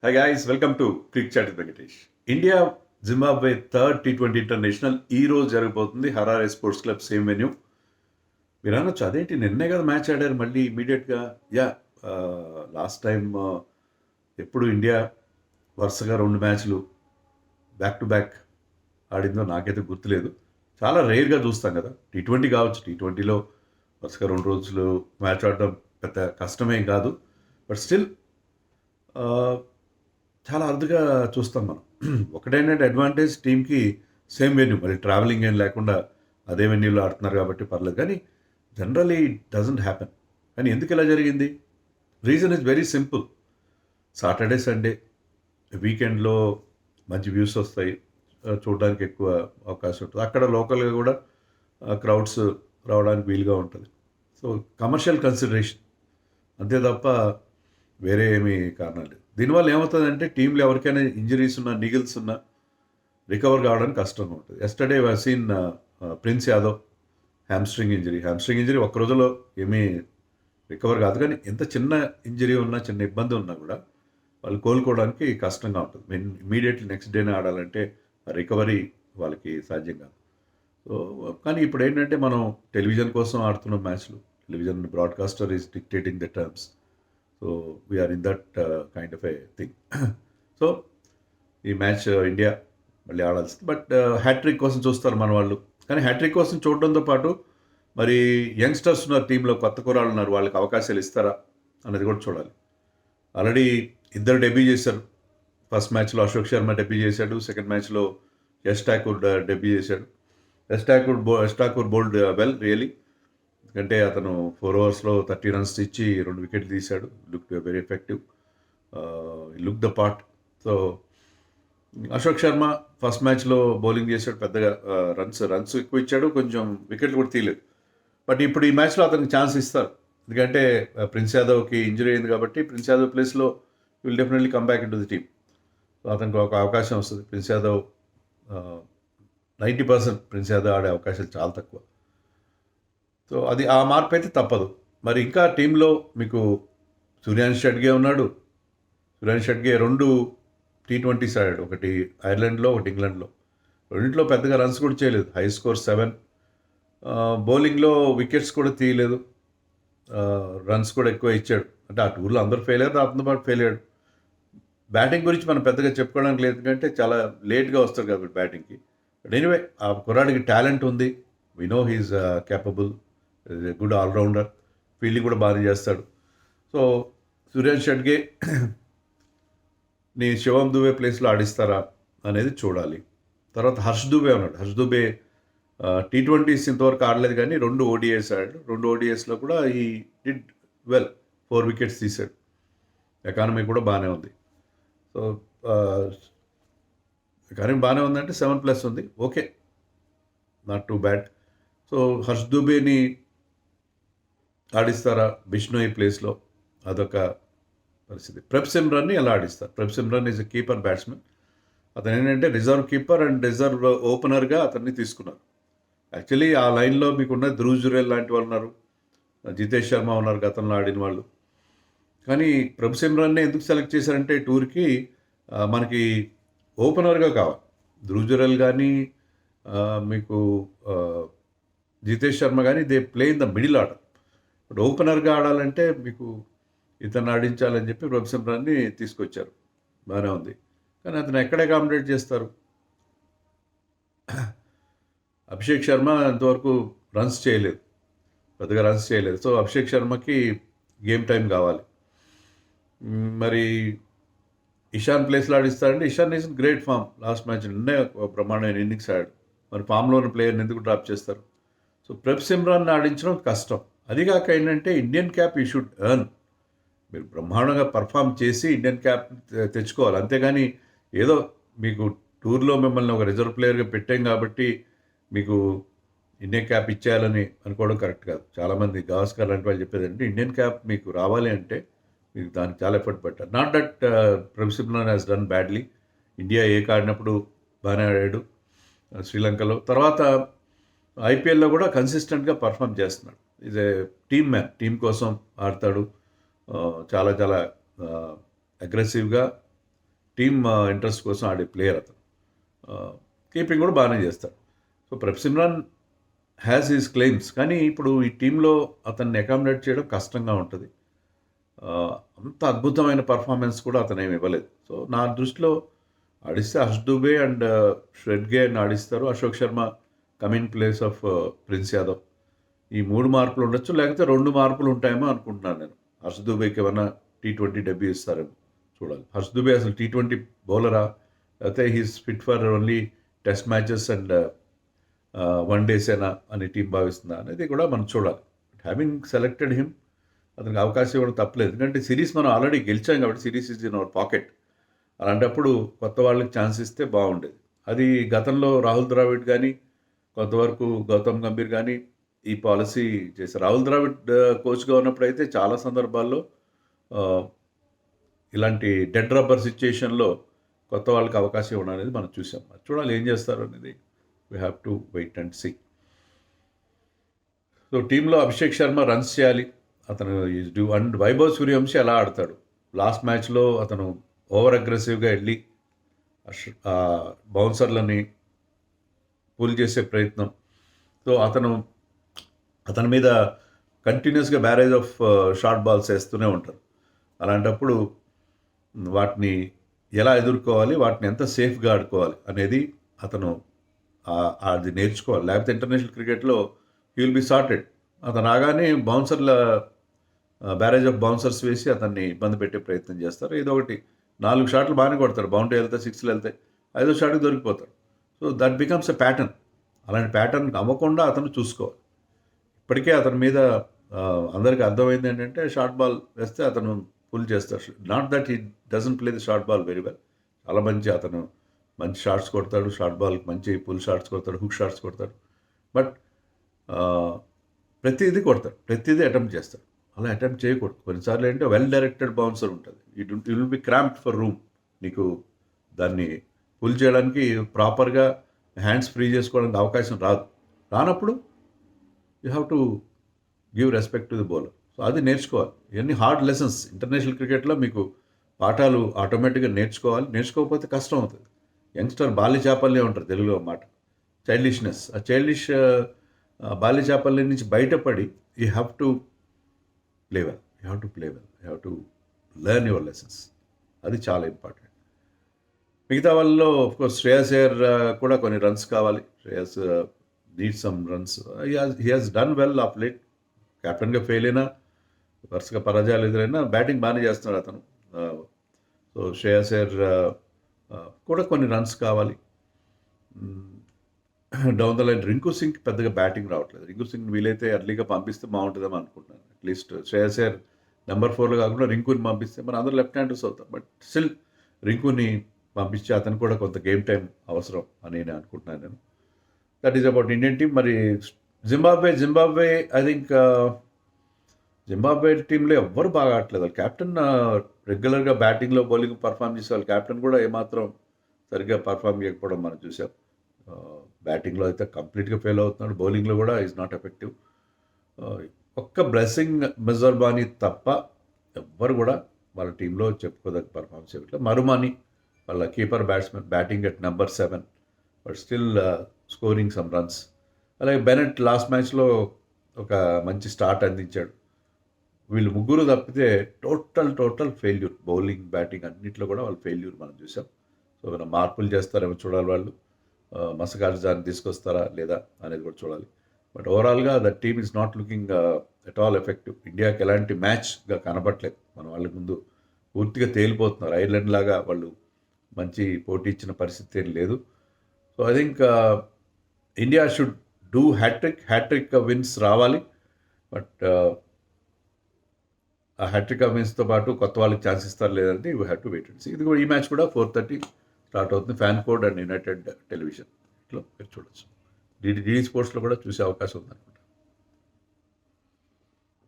Hi guys, welcome to Cricket Chat with Venkatesh. India Zimbabwe third T20 international ఈ రోజు జరగబోతుంది Harare sports club same venue. మీరు అనొచ్చు అదేంటి నిన్నే కదా మ్యాచ్ ఆడారు మళ్ళీ ఇమీడియట్గా. లాస్ట్ టైం ఎప్పుడు ఇండియా వరుసగా 2 మ్యాచ్లు బ్యాక్ టు బ్యాక్ ఆడిందో నాకైతే గుర్తులేదు. చాలా రేర్గా చూస్తాం కదా, టీ20 కావచ్చు, టీ20లో వరుసగా 2 రోజులు మ్యాచ్ ఆడడం పెద్ద కష్టమేం కాదు. బట్ స్టిల్ చాలా అరుదుగా చూస్తాం మనం. ఒకటేంటంటే అడ్వాంటేజ్ టీంకి సేమ్ వెన్యూ, మరి ట్రావెలింగ్ ఏం లేకుండా అదే వెన్యూలో ఆడుతున్నారు కాబట్టి పర్లేదు. కానీ జనరలీ ఇట్ డజంట్ హ్యాపెన్. కానీ ఎందుకు ఇలా జరిగింది? Reason is very simple. Saturday Sunday వీకెండ్లో మంచి వ్యూస్ వస్తాయి, చూడడానికి ఎక్కువ అవకాశం ఉంటుంది. అక్కడ లోకల్గా కూడా క్రౌడ్స్ రావడానికి వీలుగా ఉంటుంది. సో కమర్షియల్ కన్సిడరేషన్ అంతే తప్ప వేరే ఏమీ కారణాలు లేదు. దీనివల్ల ఏమవుతుందంటే టీంలో ఎవరికైనా ఇంజరీస్ ఉన్నా, నిగిల్స్ ఉన్నా రికవర్ కావడానికి కష్టంగా ఉంటుంది. Yesterday seen Prince Yadav hamstring injury ఒక్క రోజులో ఏమీ రికవర్ కాదు. కానీ ఎంత చిన్న ఇంజరీ ఉన్నా, చిన్న ఇబ్బంది ఉన్నా కూడా వాళ్ళు కోలుకోవడానికి కష్టంగా ఉంటుంది. ఇమీడియట్లీ నెక్స్ట్ డేనే ఆడాలంటే రికవరీ వాళ్ళకి సాధ్యం కాదు. సో కానీ ఇప్పుడు ఏంటంటే మనం టెలివిజన్ కోసం ఆడుతున్న మ్యాచ్లు, television broadcaster is dictating the terms. So we're in that kind of a thing. So ఈ మ్యాచ్ ఇండియా మళ్ళీ ఆడాల్సింది. బట్ హ్యాట్రిక్ కోసం చూస్తారు మన వాళ్ళు. కానీ హ్యాట్రిక్ కోసం చూడడంతో పాటు మరి యంగ్స్టర్స్ ఉన్నారు టీంలో, కొత్త కుర్రాళ్ళు ఉన్నారు, వాళ్ళకి అవకాశాలు ఇస్తారా అనేది కూడా చూడాలి. ఆల్రెడీ 2 డెబ్యూ చేశారు. ఫస్ట్ మ్యాచ్లో అశోక్ శర్మ డెబ్యూ చేశాడు, సెకండ్ మ్యాచ్లో యష్ ఠాకూర్ డెబ్యూ చేశాడు. Yash Thakur bowled well really. ఎందుకంటే అతను 4 ఓవర్స్లో 30 రన్స్ ఇచ్చి 2 వికెట్లు తీశాడు. Look very effective, look the part. So Ashok Sharma first మ్యాచ్లో బౌలింగ్ చేశాడు, పెద్దగా రన్స్ ఎక్కువ ఇచ్చాడు, కొంచెం వికెట్లు కూడా తీయలేదు. బట్ ఇప్పుడు ఈ మ్యాచ్లో అతనికి ఛాన్స్ ఇస్తారు. ఎందుకంటే ప్రిన్స్ యాదవ్కి ఇంజరీ అయింది కాబట్టి ప్రిన్స్ యాదవ్ ప్లేస్లో will definitely come back in to the team. So అతనికి ఒక అవకాశం వస్తుంది. ప్రిన్స్ యాదవ్ 90% ప్రిన్స్ యాదవ్ ఆడే అవకాశాలు చాలా తక్కువ. సో అది ఆ మార్పు అయితే తప్పదు. మరి ఇంకా టీంలో మీకు సూర్యాన్ష్ షడ్గే ఉన్నాడు. సూర్యాన్ష్ షడ్గే 2 టీ20s ఆడాడు, ఒకటి ఐర్లాండ్లో, ఒకటి ఇంగ్లాండ్లో. రెండింటిలో పెద్దగా రన్స్ కూడా చేయలేదు, హై స్కోర్ 7. బౌలింగ్లో వికెట్స్ కూడా తీయలేదు, రన్స్ కూడా ఎక్కువ ఇచ్చాడు. అంటే ఆ టూర్లో అందరూ ఫెయిల్ అయ్యారు, అతనితో పాటు ఫెయిల్ అయ్యాడు. బ్యాటింగ్ గురించి మనం పెద్దగా చెప్పుకోవడానికి లేదు, ఎందుకంటే చాలా లేట్గా వస్తారు కాబట్టి బ్యాటింగ్కి. బట్ ఎనీవే ఆ కుర్రాడికి టాలెంట్ ఉంది. We know he is capable, good allrounder, fielding కూడా బాగా చేస్తాడు. సో సూర్యాన్ష్ షడ్గే నీ శివం దుబే ప్లేస్లో ఆడిస్తారా అనేది చూడాలి. తర్వాత హర్ష్ దుబే ఉన్నాడు. హర్ష్ దుబే టీ20s ఇంతవరకు ఆడలేదు, కానీ 2 ODIs ఆడాడు. 2 ODIsలో కూడా ఈ డిడ్ వెల్, 4 వికెట్స్ తీశాడు. ఎకానమీ కూడా బాగానే ఉంది. సో ఎకానమీ బాగానే ఉందంటే 7+ ఉంది, okay, not too bad. So Harsh దుబేని ఆడిస్తారా బిష్నోయ్ ప్లేస్లో, అదొక పరిస్థితి. ప్రభ్ సిమ్రన్ని ఎలా ఆడిస్తారు? Prabh Simran is a keeper batsmen. అతను ఏంటంటే రిజర్వ్ కీపర్ అండ్ రిజర్వ్ ఓపెనర్గా అతన్ని తీసుకున్నారు. యాక్చువల్లీ ఆ లైన్లో మీకున్న ధ్రువ్ జురేల్ లాంటి వాళ్ళు ఉన్నారు, జితేష్ శర్మ ఉన్నారు గతంలో ఆడిన వాళ్ళు. కానీ ప్రభ్ సిమ్రన్నే ఎందుకు సెలెక్ట్ చేశారంటే టూర్కి మనకి ఓపెనర్గా కావాలి. ధ్రువ్ జురేల్ కానీ మీకు జితేష్ శర్మ కానీ they play in the middle order. But ఓపెనర్గా ఆడాలంటే మీకు ఇతను ఆడించాలని చెప్పి ప్రభ్ సిమ్రన్ని తీసుకొచ్చారు, బాగానే ఉంది. కానీ అతను ఎక్కడ అకామిడేట్ చేస్తారు? అభిషేక్ శర్మ అంతవరకు రన్స్ చేయలేదు, పెద్దగా రన్స్ చేయలేదు. సో అభిషేక్ శర్మకి గేమ్ టైం కావాలి. మరి ఇషాన్ ప్లేస్లో ఆడిస్తారంటే Ishan is great form. Last match నిన్నే బ్రహ్మాండమైన ఇన్నింగ్స్ ఆడాడు. మరి ఫామ్లో ఉన్న ప్లేయర్ని ఎందుకు డ్రాప్ చేస్తారు? సో ప్రభ్ సిమ్రాన్ని ఆడించడం కష్టం. అదిగాక ఏంటంటే Indian cap you should earn. మీరు బ్రహ్మాండంగా పర్ఫామ్ చేసి ఇండియన్ క్యాప్ తెచ్చుకోవాలి. అంతేగాని ఏదో మీకు టూర్లో మిమ్మల్ని ఒక రిజర్వ్ ప్లేయర్గా పెట్టాం కాబట్టి మీకు ఇండియన్ క్యాప్ ఇచ్చేయాలని అనుకోవడం కరెక్ట్ కాదు. చాలామంది గవాస్కర్ లాంటి వాళ్ళు చెప్పేది అంటే ఇండియన్ క్యాప్ మీకు రావాలి అంటే మీకు దానికి చాలా ఎఫర్ట్ పెట్టారు. Not that Prabh Simran has done badly. India ఆడినప్పుడు బాగానే ఆడాడు శ్రీలంకలో. తర్వాత ఐపీఎల్లో కూడా కన్సిస్టెంట్గా పర్ఫామ్ చేస్తున్నాడు. Is a team man, team కోసం ఆడతాడు. చాలా చాలా అగ్రెసివ్గా టీమ్ ఇంట్రెస్ట్ కోసం ఆడే ప్లేయర్ అతను. కీపింగ్ కూడా బాగానే చేస్తాడు. So Prabhsimran has his claims, కానీ ఇప్పుడు ఈ టీంలో అతన్ని అకామిడేట్ చేయడం కష్టంగా ఉంటుంది. అంత అద్భుతమైన పర్ఫార్మెన్స్ కూడా అతను ఏమి ఇవ్వలేదు. సో నా దృష్టిలో ఆడిస్తే హర్ష్ దుబే అండ్ ష్రెడ్గే అని ఆడిస్తారు. Ashok Sharma come in place of Prince Yadav. ఈ 3 మార్పులు ఉండొచ్చు, లేకపోతే 2 మార్పులు ఉంటాయేమో అనుకుంటున్నాను నేను. హర్ష్ దుబేకి ఏమన్నా T20 డెబ్యూ ఇస్తారేమో చూడాలి. హర్ష్ దుబే అసలు T20 బౌలరా, లేకపోతే he's fit for only test matches and one డేసేనా అని టీం భావిస్తుందా అనేది కూడా మనం చూడాలి. హ్యావింగ్ సెలెక్టెడ్ హిమ్, అతనికి అవకాశం ఇవ్వడం తప్పలేదు. ఎందుకంటే సిరీస్ మనం ఆల్రెడీ గెలిచాం కాబట్టి series is in our pocket. అలాంటప్పుడు కొత్త వాళ్ళకి ఛాన్స్ ఇస్తే బాగుండేది. అది గతంలో రాహుల్ ద్రావిడ్ కానీ, కొంతవరకు గౌతమ్ గంభీర్ కానీ ఈ పాలసీ చేశారు. రాహుల్ ద్రావిడ్ కోచ్గా ఉన్నప్పుడు అయితే చాలా సందర్భాల్లో ఇలాంటి డెడ్ రబ్బర్ సిచ్యుయేషన్లో కొత్త వాళ్ళకి అవకాశం ఇవ్వడం అనేది మనం చూసాం. చూడాలి ఏం చేస్తారు అనేది. We have to wait and see. So టీంలో అభిషేక్ శర్మ రన్స్ చేయాలి, అతను is due. And Vaibhav Suryavanshi ఎలా ఆడతాడు? లాస్ట్ మ్యాచ్లో అతను ఓవర్ అగ్రెసివ్గా వెళ్ళి బౌన్సర్లని పుల్ చేసే ప్రయత్నం. సో అతని మీద కంటిన్యూస్గా బ్యారేజ్ ఆఫ్ షార్ట్ బాల్స్ వేస్తూనే ఉంటారు. అలాంటప్పుడు వాటిని ఎలా ఎదుర్కోవాలి, వాటిని ఎంత సేఫ్గా ఆడుకోవాలి అనేది అతను అది నేర్చుకోవాలి. లేకపోతే ఇంటర్నేషనల్ క్రికెట్లో హీ విల్ బి సార్టెడ్. అతను రాగానే బౌన్సర్ల బ్యారేజ్ ఆఫ్ బౌన్సర్స్ వేసి అతన్ని ఇబ్బంది పెట్టే ప్రయత్నం చేస్తారు. ఏదో ఒకటి 4 షాట్లు బాగానే కొడతారు, బౌండరీ వెళ్తే 6లు వెళ్తాయి, 5వ షాట్కి దొరికిపోతారు. So that becomes a pattern. అలాంటి ప్యాటర్న్ అవ్వకుండా అతను చూసుకోవాలి. ఇప్పటికే అతని మీద అందరికీ అర్థమైంది ఏంటంటే షార్ట్ బాల్ వేస్తే అతను పుల్ చేస్తాడు. Not that he doesn't play the short ball very well. చాలా అతను మంచి షాట్స్ కొడతాడు, షార్ట్ బాల్కి మంచి పుల్ షాట్స్ కొడతాడు, హుక్ షాట్స్ కొడతాడు. బట్ ప్రతిదీ కొడతాడు, ప్రతిదీ అటెంప్ట్ చేస్తాడు. అలా అటెంప్ట్ చేయకూడదు. కొన్నిసార్లు ఏంటంటే వెల్ డైరెక్టెడ్ బౌన్సర్ ఉంటుంది, it will be cramped for room. నీకు దాన్ని పుల్ చేయడానికి ప్రాపర్గా హ్యాండ్స్ ఫ్రీ చేసుకోవడానికి అవకాశం రానప్పుడు you have to give respect to the bowler. So అది నేర్చుకోవాలి. ఇవన్నీ హార్డ్ లెసన్స్. ఇంటర్నేషనల్ క్రికెట్లో మీకు పాఠాలు ఆటోమేటిక్గా నేర్చుకోవాలి. నేర్చుకోకపోతే కష్టం అవుతుంది. యంగ్స్టర్ బాల్య చాపల్యం ఉంటారు తెలుగులో మాట, చైల్డిష్నెస్. ఆ చైల్డిష్ బాల్య చాపల్యం నుంచి బయటపడి you have to play well, you have to learn your lessons. అది చాలా ఇంపార్టెంట్. మిగతా వాళ్ళలో ఆఫ్కోర్స్ శ్రేయస్ అయ్యర్ కూడా కొన్ని రన్స్ కావాలి. Shreyas need some runs. He has done well of late. కెప్టెన్గా ఫెయిల్ అయినా, వరుసగా పరాజయాలు ఎదురైనా బ్యాటింగ్ బాగానే చేస్తున్నాడు అతను. సో శ్రేయస్ అయ్యర్ కూడా కొన్ని రన్స్ కావాలి. Down the line Rinku Singh పెద్దగా బ్యాటింగ్ రావట్లేదు. రింకు సింగ్ వీలైతే ఎర్లీగా పంపిస్తే బాగుంటుందేమో అనుకుంటున్నాను. అట్లీస్ట్ శ్రేయస్ అయ్యర్ నెంబర్ 4లో కాకుండా రింకుని పంపిస్తే మన అందరూ లెఫ్ట్ హ్యాండర్స్ అవుతాం. బట్ స్టిల్ రింకుని పంపించి అతను కూడా కొంత గేమ్ టైం అవసరం అని నేను అనుకుంటున్నాను. నేను that is about Indian team. మరి జింబాబ్వే ఐ థింక్ జింబాబ్వే టీంలో ఎవ్వరు బాగా ఆడట్లేదు. వాళ్ళు క్యాప్టెన్ రెగ్యులర్గా బ్యాటింగ్లో బౌలింగ్ పర్ఫామ్ చేసే వాళ్ళు, క్యాప్టెన్ కూడా ఏమాత్రం సరిగ్గా పర్ఫామ్ చేయకపోవడం మనం చూసాం. బ్యాటింగ్లో అయితే కంప్లీట్గా ఫెయిల్ అవుతున్నాడు, బౌలింగ్లో కూడా ఈజ్ నాట్ ఎఫెక్టివ్. ఒక్క బ్లెస్సింగ్ మెజర్బానీ తప్ప ఎవ్వరు కూడా వాళ్ళ టీంలో చెప్పుకోదగ్గ పర్ఫార్మెన్స్ చేయట్లేదు. మరుమాని వాళ్ళ keeper batsmen, batting at number 7 but still scoring some runs. అలాగే బెనెట్ లాస్ట్ మ్యాచ్లో ఒక మంచి స్టార్ట్ అందించాడు. వీళ్ళు ముగ్గురు తప్పితే టోటల్ ఫెయిల్యూర్. బౌలింగ్, బ్యాటింగ్ అన్నింటిలో కూడా వాళ్ళు ఫెయిల్యూర్ మనం చూసాం. సో ఏమైనా మార్పులు చేస్తారేమో చూడాలి. వాళ్ళు మసకార్జాన్ని తీసుకొస్తారా లేదా అనేది కూడా చూడాలి. బట్ ఓవరాల్గా the team is not looking at all effective. ఇండియాకి ఎలాంటి మ్యాచ్గా కనపట్లేదు. మన వాళ్ళ ముందు పూర్తిగా తేలిపోతున్నారు. ఐర్లాండ్ లాగా వాళ్ళు మంచి పోటీ ఇచ్చిన పరిస్థితి ఏం లేదు. So I think India should do hattrick wins రావాలి. బట్ ఆ హ్యాట్రిక్ విన్స్తో పాటు కొత్త వాళ్ళకి ఛాన్స్ ఇస్తారు లేదంటే you have to wait and see. ఇది కూడా ఈ మ్యాచ్ కూడా 4:30 స్టార్ట్ అవుతుంది. FanCode and united television ఇట్లా మీరు చూడొచ్చు. డీడీ స్పోర్ట్స్లో కూడా చూసే అవకాశం ఉందనుకుంటున్నాను.